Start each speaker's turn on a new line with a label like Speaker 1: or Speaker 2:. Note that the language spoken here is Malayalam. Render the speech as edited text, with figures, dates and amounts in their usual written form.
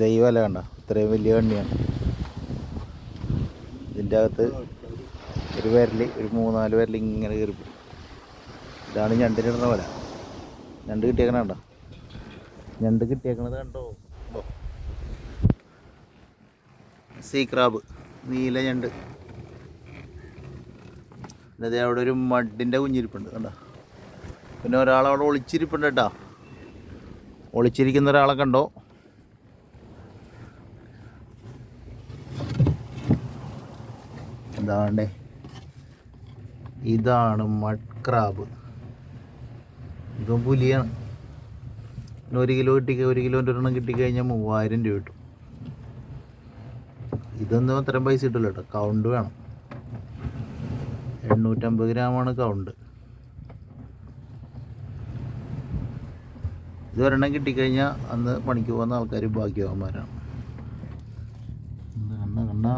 Speaker 1: ദൈവമല്ല കണ്ട ഇത്രയും വലിയ കണ്ണിയാണ്. ഇതിൻ്റെ അകത്ത് ഒരു ഒരു 3-4 വിരൽ ഇങ്ങനെ കയറി. ഇതാണ് ഞണ്ടിനിടുന്ന പോലെ. ഞണ്ട് കിട്ടിയേക്കണ കണ്ടോ? ഞണ്ട് കിട്ടിയേക്കണത് കണ്ടോ? സീ ക്രാബ്, നീല ഞണ്ട്. അതായത് അവിടെ ഒരു മഡിൻ്റെ കുഞ്ഞിരിപ്പുണ്ട് കണ്ടോ. പിന്നെ ഒരാളവിടെ ഒളിച്ചിരിപ്പുണ്ട് കേട്ടോ. ഒളിച്ചിരിക്കുന്ന ഒരാളെ കണ്ടോ? എന്താണ്ടേ, ഇതാണ് മഡ് ക്രാബ്. ഇതും പുലിയാണ്. 1 കിലോ ഒരു കിലോൻ്റെ ഒരെണ്ണം കിട്ടിക്കഴിഞ്ഞാൽ 3000 രൂപ കിട്ടും. ഇതൊന്നും അത്രയും പൈസ കിട്ടില്ല കേട്ടോ, കൗണ്ട് വേണം. 850 ഗ്രാമാണ് കൗണ്ട്. ഇതൊരെണ്ണം കിട്ടിക്കഴിഞ്ഞാൽ അന്ന് പണിക്ക് പോകുന്ന ആൾക്കാർ ഭാഗ്യവാന്മാരാണ്. കണ്ണ